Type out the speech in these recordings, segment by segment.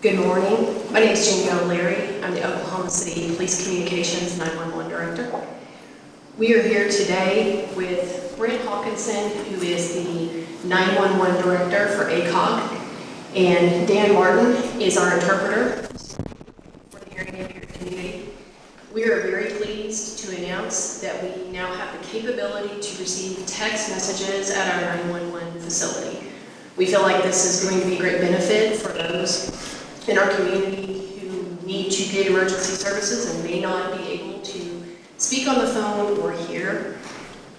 Good morning. My name is Jamie O'Leary. I'm the Oklahoma City Police Communications 911 Director. We are here today with Brent Hawkinson, who is the 911 Director for ACOG, and Dan Martin is our interpreter for the hearing impaired community. We are very pleased to announce that we now have the capability to receive text messages at our 911 facility. We feel like this is going to be a great benefit for those in our community who need to get emergency services and may not be able to speak on the phone or hear.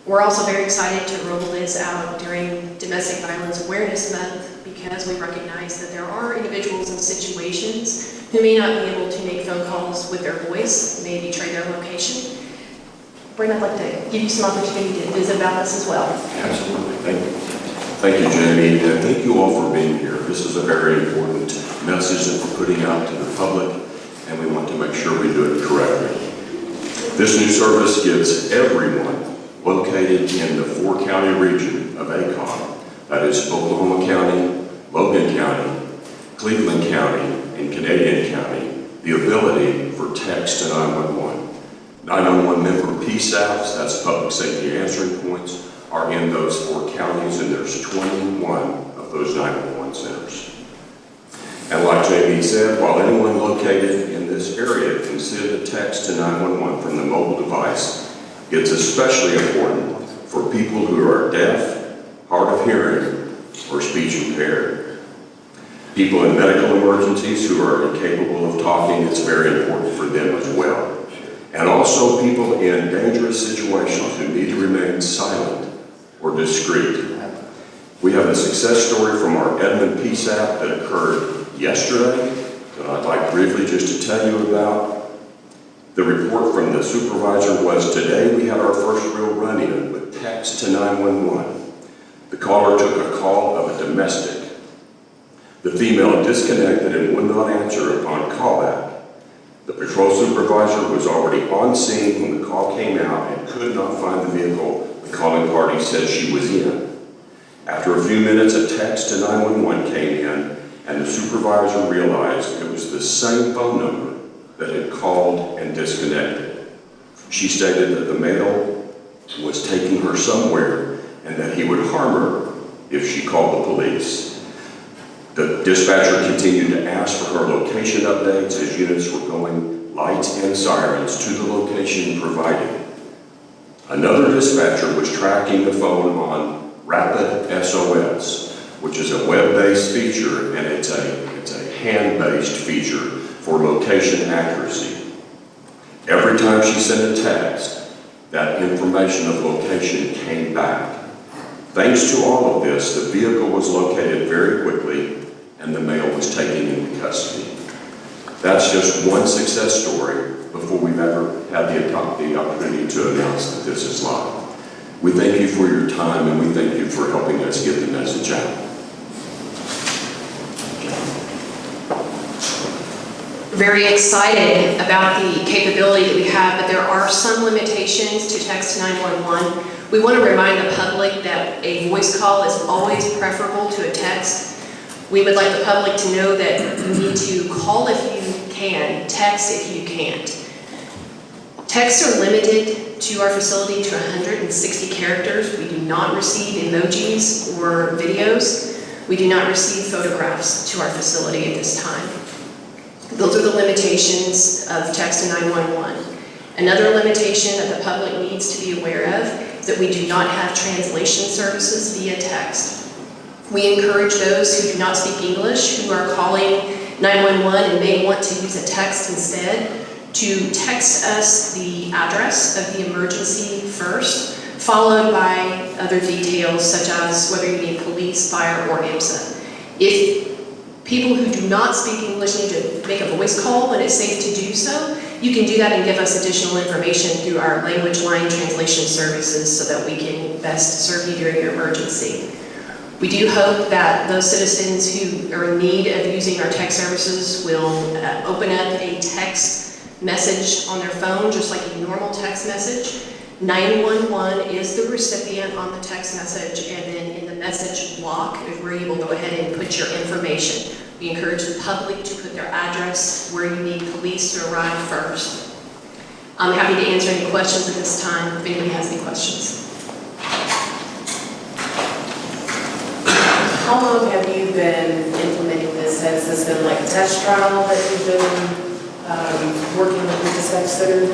We're also very excited to roll this out during Domestic Violence Awareness Month because we recognize that there are individuals and situations who may not be able to make phone calls with their voice, may betray their location. Brent, I'd like to give you some opportunity to visit about this as well. Absolutely, thank you. Thank you, Jamie, and thank you all for being here. This is a very important message that we're putting out to the public, and we want to make sure we do it correctly. This new service gives everyone located in the 4-county region of ACOG, that is Oklahoma County, Logan County, Cleveland County, and Canadian County, the ability for text to 911. 911 member PSAPs, that's public safety answering points, are in those 4 counties, and there's 21 of those 911 centers. And like Jamie said, while anyone located in this area can send a text to 911 from the mobile device, it's especially important for people who are deaf, hard of hearing, or speech impaired. People in medical emergencies who are incapable of talking, it's very important for them as well. And also people in dangerous situations who need to remain silent or discreet. We have a success story from our Edmond PSAP that occurred yesterday that I'd like briefly just to tell you about. The report from the supervisor was, today we had our first real run-in with text to 911. The caller took a call of a domestic. The female disconnected and would not answer upon callback. The patrol supervisor was already on scene when the call came out and could not find the vehicle the calling party said she was in. After a few minutes, a text to 911 came in, and the supervisor realized it was the same phone number that had called and disconnected. She stated that the male was taking her somewhere and that he would harm her if she called the police. The dispatcher continued to ask for her location updates as units were going lights and sirens to the location provided. Another dispatcher was tracking the phone on Rapid SOS, which is a web-based feature, and it's a hand-based feature for location accuracy. Every time she sent a text, that information of location came back. Thanks to all of this, the vehicle was located very quickly, and the male was taken into custody. That's just one success story before we've ever had the opportunity to announce that this is live. We thank you for your time, and we thank you for helping us get the message out. Very excited about the capability that we have, but there are some limitations to text 911. We want to remind the public that a voice call is always preferable to a text. We would like the public to know that you need to call if you can, text if you can't. Texts are limited to our facility to 160 characters. We do not receive emojis or videos. We do not receive photographs to our facility at this time. Those are the limitations of text to 911. Another limitation that the public needs to be aware of is that we do not have translation services via text. We encourage those who do not speak English, who are calling 911 and may want to use a text instead, to text us the address of the emergency first, followed by other details such as whether you need police, fire, or IMSA. If people who do not speak English need to make a voice call when it's safe to do so, you can do that and give us additional information through our language line translation services so that we can best serve you during your emergency. We do hope that those citizens who are in need of using our text services will open up a text message on their phone, just like a normal text message. 911 is the recipient on the text message, and then in the message block is where you will go ahead and put your information. We encourage the public to put their address where you need police to arrive first. I'm happy to answer any questions at this time if anybody has any questions. How long have you been implementing this? Has this been like a test trial that you've been working with the dispatch center?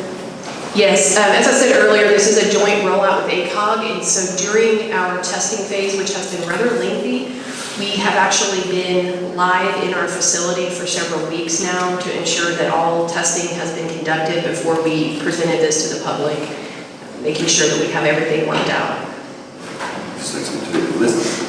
Yes, as I said earlier, this is a joint rollout with ACOG, and so during our testing phase, which has been rather lengthy, we have actually been live in our facility for several weeks now to ensure that all testing has been conducted before we presented this to the public, making sure that we have everything worked out.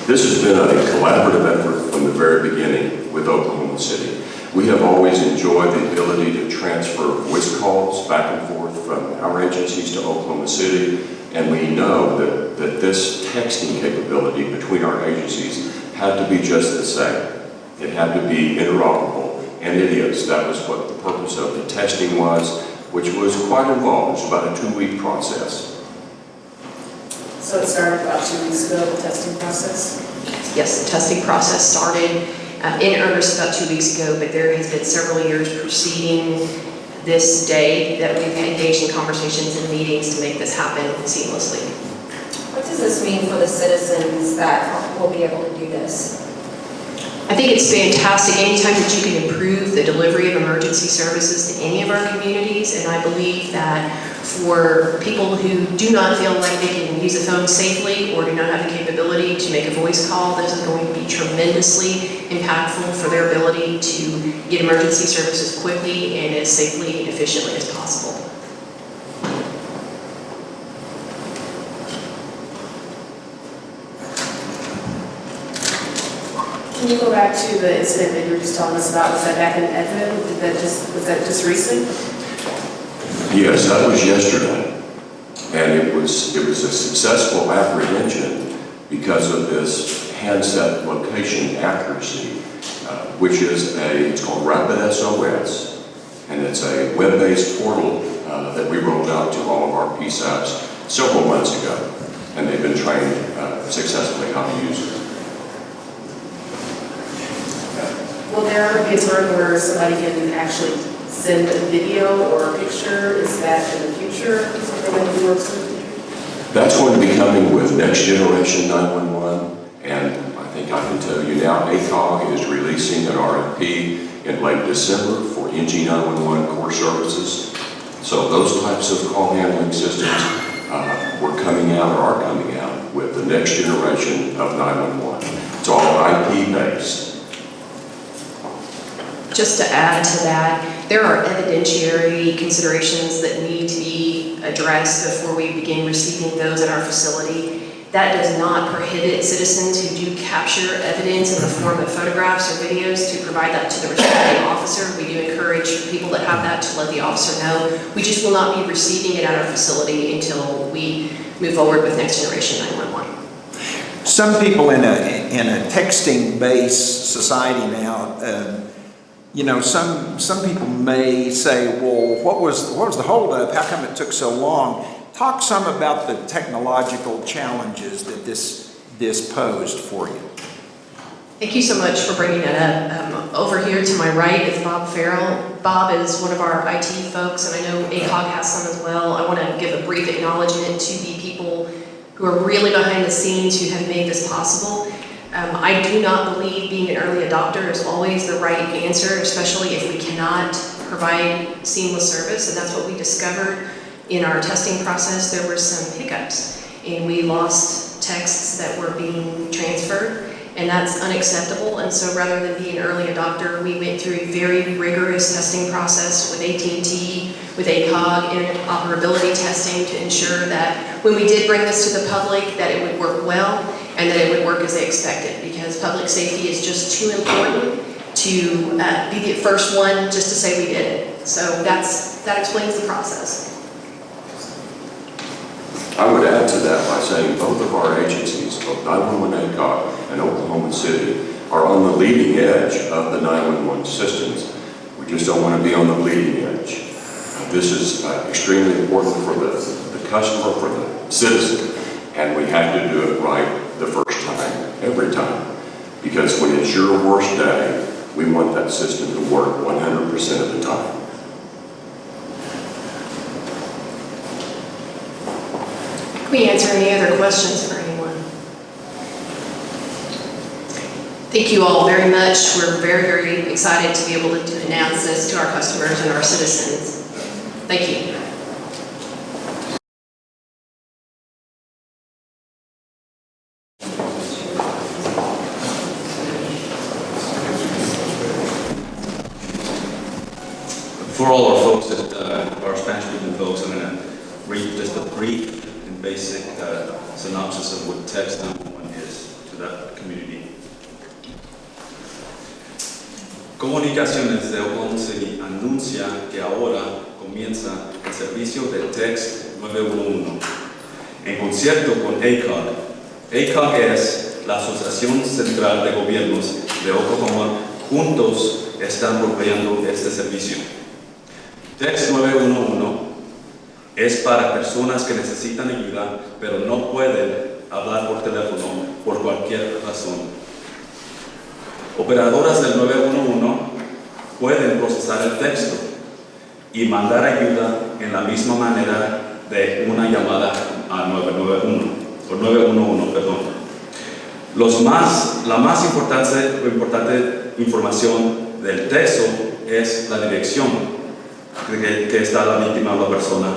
This has been a collaborative effort from the very beginning with Oklahoma City. We have always enjoyed the ability to transfer voice calls back and forth from our agencies to Oklahoma City, and we know that this texting capability between our agencies had to be just the same. It had to be interoperable, and it is. That was what the purpose of the testing was, which was quite involved. It was about a 2-week process. So it started about 2 weeks ago, the testing process? Yes, the testing process started in earnest about 2 weeks ago, but there has been several years preceding this day that we've engaged in conversations and meetings to make this happen seamlessly. What does this mean for the citizens that will be able to do this? I think it's fantastic anytime that you can improve the delivery of emergency services to any of our communities, and I believe that for people who do not feel like they can use a phone safely or do not have the capability to make a voice call, this is going to be tremendously impactful for their ability to get emergency services quickly and as safely and efficiently as possible. Can you go back to the incident that you were just telling us about? Was that back in Edmond? Was that just recent? Yes, that was yesterday, and it was a successful apprehension because of this handset location accuracy, which is it's called Rapid SOS, and it's a web-based portal that we rolled out to all of our PSAPs several months ago, and they've been trained successfully how to use it. Will there be a time where somebody can actually send a video or a picture? Is that in the future something that we work with? That's going to be coming with Next Generation 911, and I think I can tell you now, ACOG is releasing an RFP in late December for NG 911 core services. So those types of call handling systems are coming out with the next generation of 911. It's all IP based. Just to add to that, there are evidentiary considerations that need to be addressed before we begin receiving those at our facility. That does not prohibit citizens who do capture evidence in the form of photographs or videos to provide that to the responding officer. We do encourage people that have that to let the officer know. We just will not be receiving it at our facility until we move forward with Next Generation 911. Some people in a texting-based society now, some people may say, well, what was the holdup? How come it took so long? Talk some about the technological challenges that this posed for you. Thank you so much for bringing that up. Over here to my right is Bob Farrell. Bob is one of our IT folks, and I know ACOG has some as well. I want to give a brief acknowledgement to the people who are really behind the scenes who have made this possible. I do not believe being an early adopter is always the right answer, especially if we cannot provide seamless service, and that's what we discovered in our testing process. There were some hiccups, and we lost texts that were being transferred, and that's unacceptable. And so rather than be an early adopter, we went through a very rigorous testing process with AT&T, with ACOG, interoperability testing to ensure that when we did bring this to the public, that it would work well and that it would work as they expected, because public safety is just too important to be the first one just to say we did it. So that explains the process. I would add to that by saying both of our agencies, both 911 ACOG and Oklahoma City, are on the leading edge of the 911 systems. We just don't want to be on the bleeding edge. This is extremely important for the customer, for the citizen, and we have to do it right the first time, every time. Because when it's your worst day, We want that system to work 100% of the time. Can we answer any other questions for anyone? Thank you all very much. We're very, very excited to be able to announce this to our customers and our citizens. Thank you. For all our folks that our Spanish-speaking folks, I'm going to read just a brief and basic synopsis of what Text 911 is to that community. Comunicaciones de 11 anuncia que ahora comienza el servicio de Text 911 en concierto con ACOG. ACOG es la Asociación Central de Gobiernos de Oklahoma. Juntos están proveyendo este servicio. Text 911 es para personas que necesitan ayuda, pero no pueden hablar por teléfono por cualquier razón. Operadoras del 911 pueden procesar el texto y mandar ayuda en la misma manera de una llamada a 911, o 911, perdón. La más importante información del texto es la dirección que está la víctima o la persona.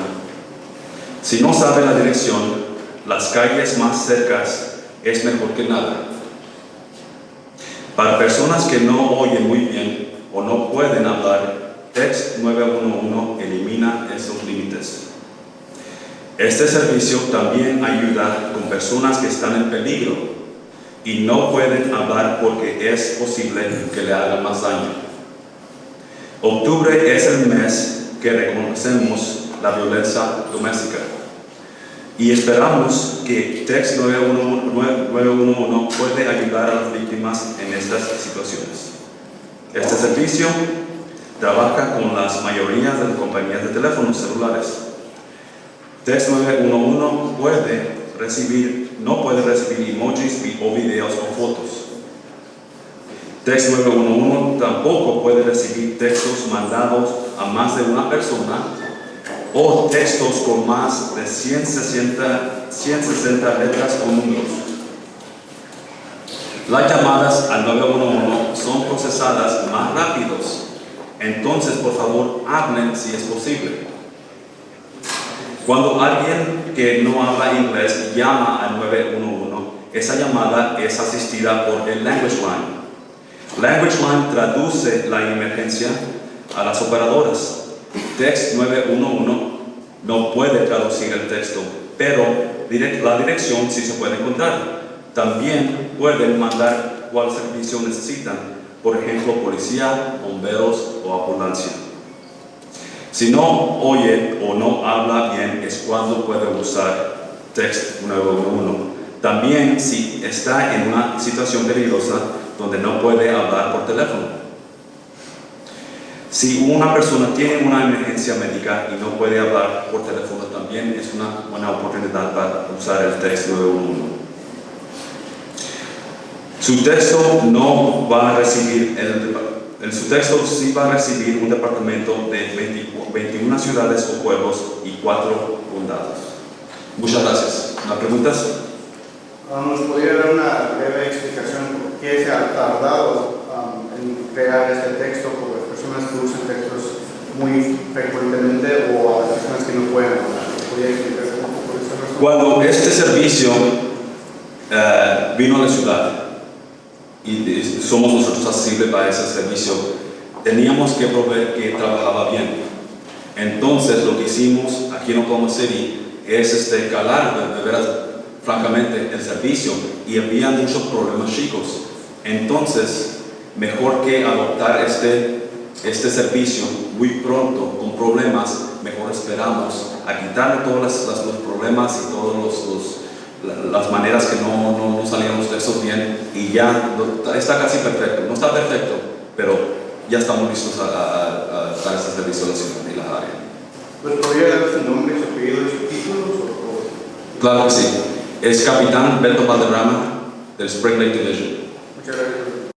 Si no sabe la dirección, las calles más cercas es mejor que nada. Para personas que no oyen muy bien o no pueden hablar, Text 911 elimina esos límites. Este servicio también ayuda con personas que están en peligro y no pueden hablar porque es posible que le hagan más daño. Octubre es el mes que reconocemos la violencia doméstica y esperamos que Text 911 puede ayudar a las víctimas en estas situaciones. Este servicio trabaja con las mayorías de las compañías de teléfonos celulares. Text 911 no puede recibir emojis o videos o fotos. Text 911 tampoco puede recibir textos mandados a más de una persona o textos con más de 160 letras o números. Las llamadas al 911 son procesadas más rápidos, entonces por favor hablen si es posible. Cuando alguien que no habla inglés llama al 911, esa llamada es asistida por el Language Line. Language Line traduce la emergencia a las operadoras. Text 911 no puede traducir el texto, pero la dirección sí se puede encontrar. También pueden mandar cuál servicio necesitan, por ejemplo, policía, bomberos o ambulancia. Si no oye o no habla bien es cuando puede usar Text 911. También si está en una situación peligrosa donde no puede hablar por teléfono. Si una persona tiene una emergencia médica y no puede hablar por teléfono, también es una buena oportunidad para usar el Text 911. Su texto no va a recibir su texto sí va a recibir un departamento de 21 ciudades o pueblos y 4 condados. Muchas gracias. ¿Más preguntas? ¿Nos podría dar una breve explicación por qué se ha tardado en crear este texto por las personas que usan textos muy frecuentemente o a las personas que no pueden hablar? ¿Podría explicar un poco esta razón? Cuando este servicio vino a la ciudad y somos nosotros accesibles para ese servicio, teníamos que proveer que trabajaba bien. Entonces lo que hicimos aquí en Oklahoma City es calar de veras francamente el servicio y había muchos problemas chicos. Entonces mejor que adoptar este servicio muy pronto con problemas, mejor esperamos a quitarle todos los problemas y todos las maneras que no salían los textos bien y ya está casi perfecto. No está perfecto, pero ya estamos listos a dar este servicio a la ciudad y la área. ¿Pues podría dar su nombre, su apellido y sus títulos? Claro que sí. Es Capitán Beto Valderrama del Spring Lake Division. Muchas gracias.